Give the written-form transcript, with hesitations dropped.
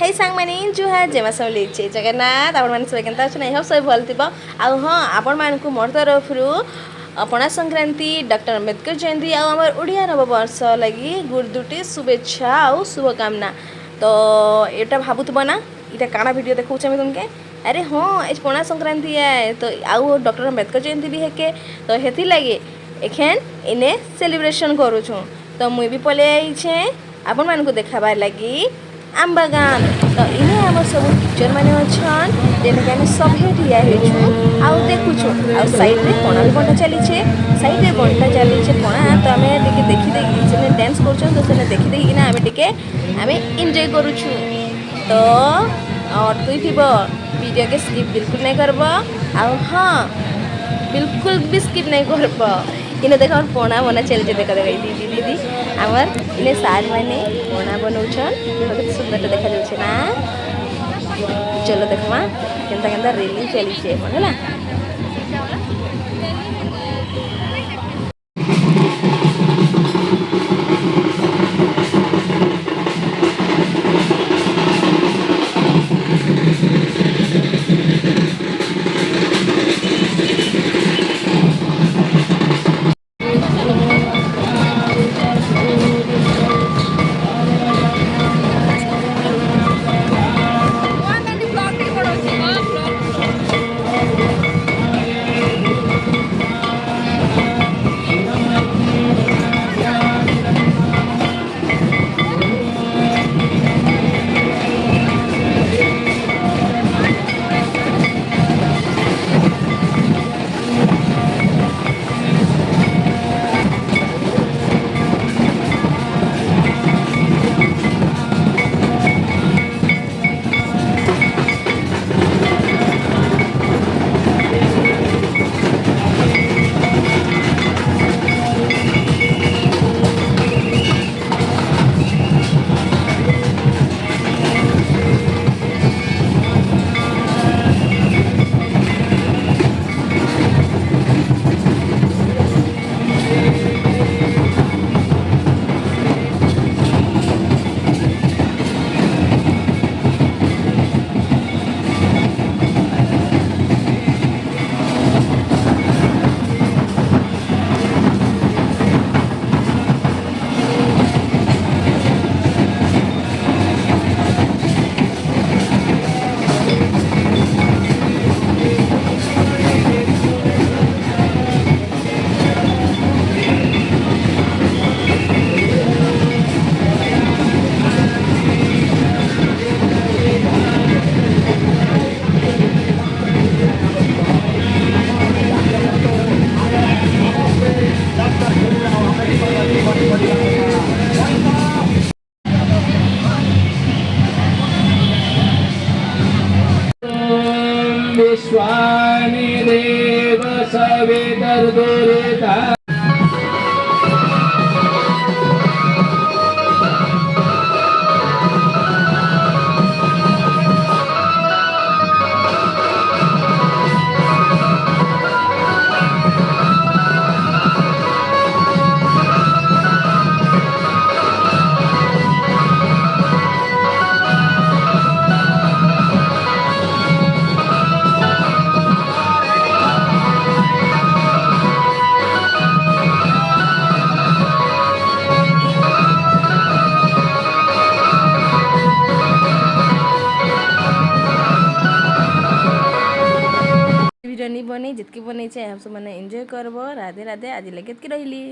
हाय सांग माने जुहार जेमा सब लेचे जगन्नाथ आपण माने सब केनता छ नै हम सब भल थिबा आ हां आपण मान को मोर तरफरु अपना संक्रांति डॉक्टर अम्बेडकर जयंती आ हमर ओडिया नव वर्ष लगी गुड दुटी शुभेच्छा आ शुभकामना। तो एटा भाबुतबा ना इटा काना वीडियो देखौ छ तुमके अरे हाँ एज पणा संक्रांति है तो आउ डॉक्टर अम्बेडकर जयंती भी हेके तो हेथि लगे एखेन इने सेलिब्रेशन करू छु। तो मुई भी पले आई छे आपण मान को देखाबार लगी आम बागान। तो इने आम सब टीचर मैंने अच्छन जेने के आमे सभे ठिया हेछु आउ देखुछु आ साइड रे पणा भी बंटा चली छे साइड रे बंटा चली छे पणा। तो आमे देखि देखि सेने डांस करछन तो सेने देखि देखि ना आमे एन्जॉय करूछु। तो और तुई थिबो वीडियो के स्किप बिल्कुल नहीं करबो आ हां बिल्कुल भी स्किप नहीं करबो। इने देखो पणा बना चल जे देखा दीदी दीदी आमर इने सार माने पणा बनौछन बहुत सुंदर देखा जाउ छे ना। चलो देखमा केनता केनता रेली चली छे होला। विश्वानि देव सवितर्दुरिता वीडियो नहीं बनी जितकी बनी हम सब मैंने एंजॉय करबो। राधे राधे आज लगे के रही।